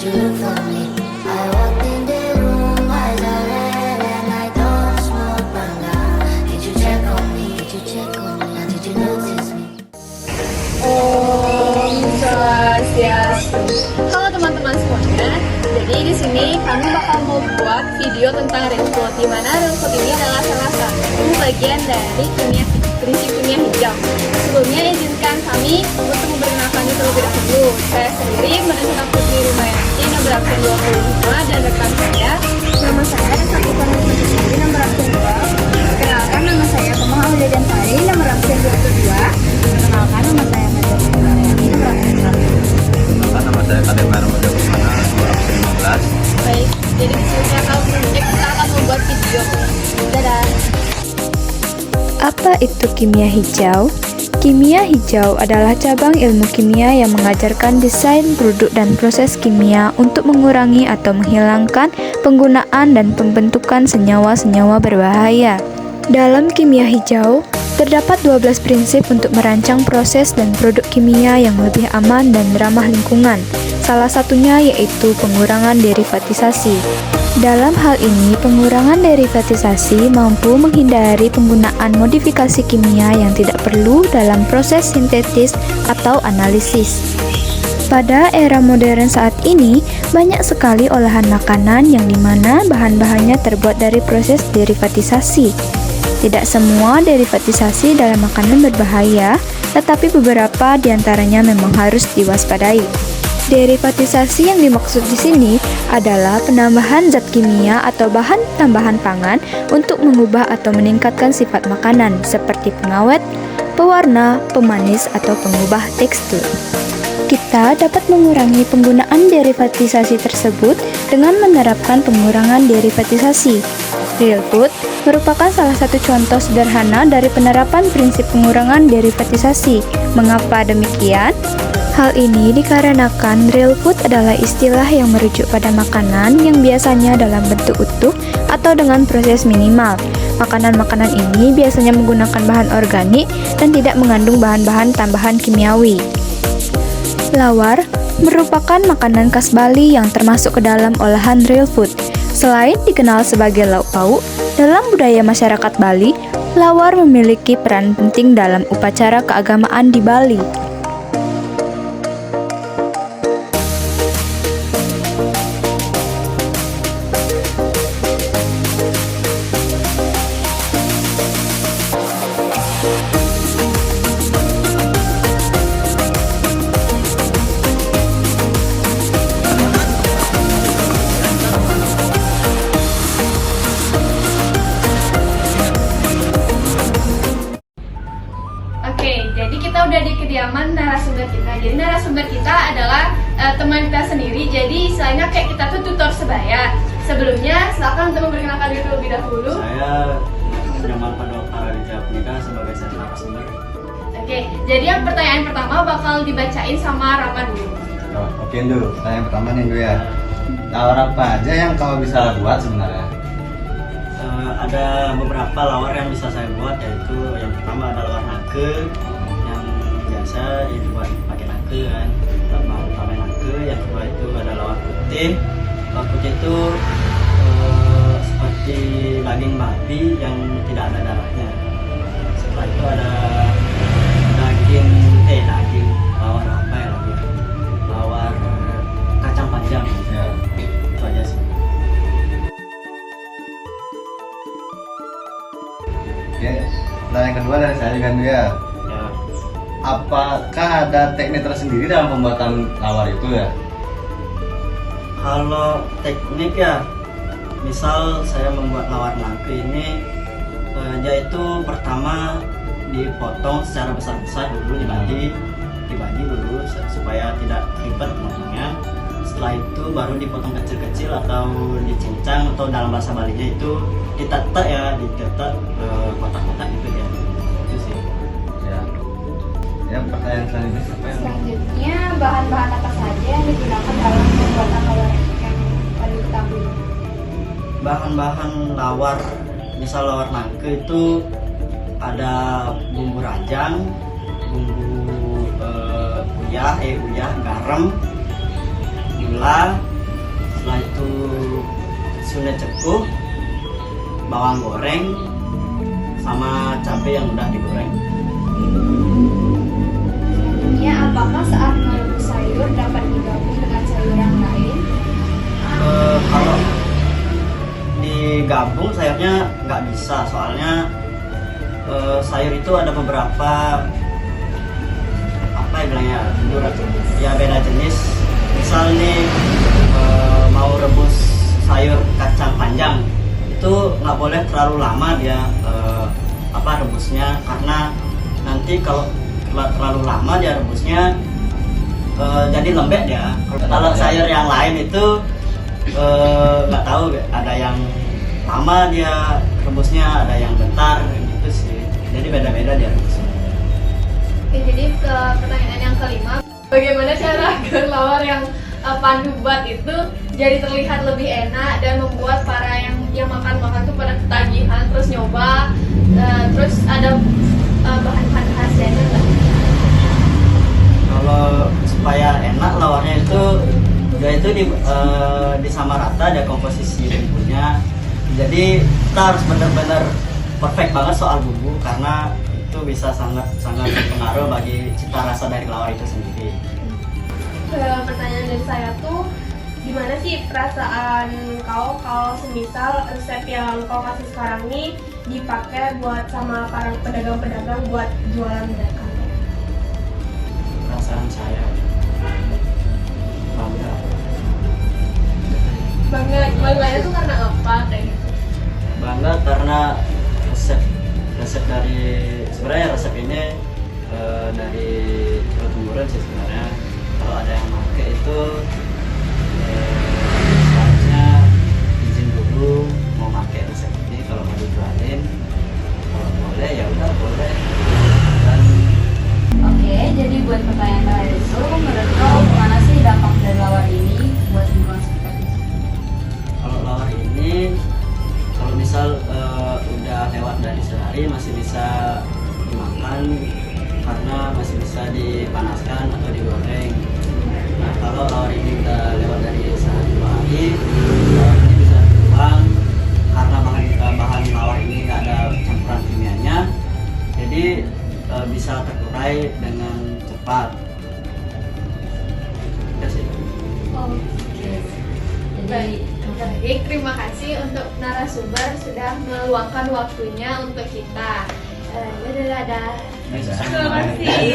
you look for me? I walked in the room, eyes are red, and I don't smoke banga. Did you check on me? Did you check on me? Or did you notice me? Om Swastiastu. Halo teman-teman semuanya. Jadi di sini kami bakal mau buat video tentang Raincoat, di mana Raincoat ini adalah salah satu bagian dari prinsip kimia hijau. Sebelumnya izinkan kami untuk memperkenalkannya terlebih dahulu. Saya sendiri Vanessa Putri Rumayanti, nomor absen 25, dan rekan saya. Nama saya Resa Putri Rumayanti, nomor absen 2. Perkenalkan, nama saya Tomah Aulia Jantari, nomor absen 22. Perkenalkan, nama saya Nadia Rumayanti, nomor absen 1. Nama saya Kadek Merah Muda Bukmana, nomor absen 15. Baik, jadi sebelumnya kita akan membuat video. Dadah. Apa itu kimia hijau? Kimia hijau adalah cabang ilmu kimia yang mengajarkan desain produk dan proses kimia untuk mengurangi atau menghilangkan penggunaan dan pembentukan senyawa-senyawa berbahaya. Dalam kimia hijau, terdapat 12 prinsip untuk merancang proses dan produk kimia yang lebih aman dan ramah lingkungan. Salah satunya yaitu pengurangan derivatisasi. Dalam hal ini, pengurangan derivatisasi mampu menghindari penggunaan modifikasi kimia yang tidak perlu dalam proses sintetis atau analisis. Pada era modern saat ini, banyak sekali olahan makanan yang dimana bahan-bahannya terbuat dari proses derivatisasi. Tidak semua derivatisasi dalam makanan berbahaya, tetapi beberapa diantaranya memang harus diwaspadai. Derivatisasi yang dimaksud di sini adalah penambahan zat kimia atau bahan tambahan pangan untuk mengubah atau meningkatkan sifat makanan seperti pengawet, pewarna, pemanis, atau pengubah tekstur. Kita dapat mengurangi penggunaan derivatisasi tersebut dengan menerapkan pengurangan derivatisasi. Real food merupakan salah satu contoh sederhana dari penerapan prinsip pengurangan derivatisasi. Mengapa demikian? Hal ini dikarenakan real food adalah istilah yang merujuk pada makanan yang biasanya dalam bentuk utuh atau dengan proses minimal. Makanan-makanan ini biasanya menggunakan bahan organik dan tidak mengandung bahan-bahan tambahan kimiawi. Lawar merupakan makanan khas Bali yang termasuk ke dalam olahan real food. Selain dikenal sebagai lauk pauk, dalam budaya masyarakat Bali, lawar memiliki peran penting dalam upacara keagamaan di Bali. Jadi kita udah di kediaman narasumber kita. Jadi narasumber kita adalah teman kita sendiri. Jadi istilahnya kayak kita tuh tutor sebaya. Sebelumnya silakan untuk memperkenalkan diri terlebih dahulu. Saya Nyaman Pandu Paradija Punika sebagai narasumber. Oke, jadi yang pertanyaan pertama bakal dibacain sama Rama dulu. Oke Ndu, pertanyaan pertama nih Ndu ya. Lawar apa aja yang kau bisa buat sebenarnya? Ada beberapa lawar yang bisa saya buat, yaitu yang pertama ada lawar nake yang biasa dibuat pakai nake kan, mau pakai nake. Yang kedua itu ada lawar putih. Lawar putih itu seperti daging babi yang tidak ada darahnya. Setelah itu ada daging lawar apa ya lagi? Lawar kacang panjang. Ya. Itu aja sih. Oke, pertanyaan kedua dari saya juga Ndu ya. Ya. Apakah ada teknik tersendiri dalam pembuatan lawar itu ya? Kalau teknik ya, misal saya membuat lawar nangke ini, yaitu pertama dipotong secara besar-besar dulu, dibagi dulu supaya tidak ribet potongnya. Setelah itu baru dipotong kecil-kecil atau dicincang, atau dalam bahasa Balinya itu ditetek kotak-kotak gitu ya. Itu sih. Ya. Ya, pertanyaan selanjutnya siapa yang Selanjutnya bahan-bahan apa saja yang digunakan dalam pembuatan lawar yang tadi diketahui? Bahan-bahan lawar, misal lawar nangke itu ada bumbu rajang, bumbu uyah, garam, gula, setelah itu Sunda cekuh, bawang goreng, sama cabai yang udah digoreng. Ya, apakah saat merebus sayur dapat digabung dengan sayur yang lain? Kalau digabung sayurnya nggak bisa, soalnya sayur itu ada beberapa apa ya bilangnya, ya beda jenis. Misal nih mau rebus sayur kacang panjang itu nggak boleh terlalu lama dia rebusnya, karena nanti kalau terlalu lama dia rebusnya jadi lembek dia. Kalau sayur yang lain itu nggak tahu, ada yang lama dia rebusnya, ada yang bentar gitu sih, jadi beda-beda dia rebusnya. Oke, jadi ke pertanyaan yang kelima, bagaimana cara agar lawar yang Pandu buat itu jadi terlihat lebih enak dan membuat para yang makan tuh pada ketagihan terus nyoba, terus ada bahan-bahan khasnya nggak? Kalau supaya enak lawarnya itu dia itu disamarata, ada komposisi bumbunya. Jadi kita harus benar-benar perfect banget soal bumbu, karena itu bisa sangat berpengaruh bagi cita rasa dari lawar itu sendiri. Pertanyaan dari saya tuh, gimana sih perasaan kau kalau semisal resep yang kau kasih sekarang ini dipakai buat sama para pedagang-pedagang buat jualan mereka? Perasaan saya Bangganya tuh karena apa kayak gitu? bangga karena resep dari, sebenarnya resep ini dari Jawa Timuran sih sebenarnya. Kalau ada yang pakai itu seharusnya izin dulu mau pakai resep ini. Kalau mau dijualin, kalau boleh ya udah boleh. Dan Oke, jadi buat pertanyaan terakhir itu, menurut kau gimana sih dampak dari lawar ini buat lingkungan sekitar kita? kalau lawar ini, kalau misal udah lewat dari sehari masih bisa dimakan, karena masih bisa dipanaskan atau digoreng. Nah, kalau lawar ini udah lewat dari sehari 2 hari, lawar ini bisa dibuang, karena bahan lawar ini nggak ada campuran kimianya, jadi bisa terurai dengan cepat. Udah sih. Oke. Jadi Baik, terima kasih untuk narasumber sudah meluangkan waktunya untuk kita. Dadah. Bisa. Terima kasih.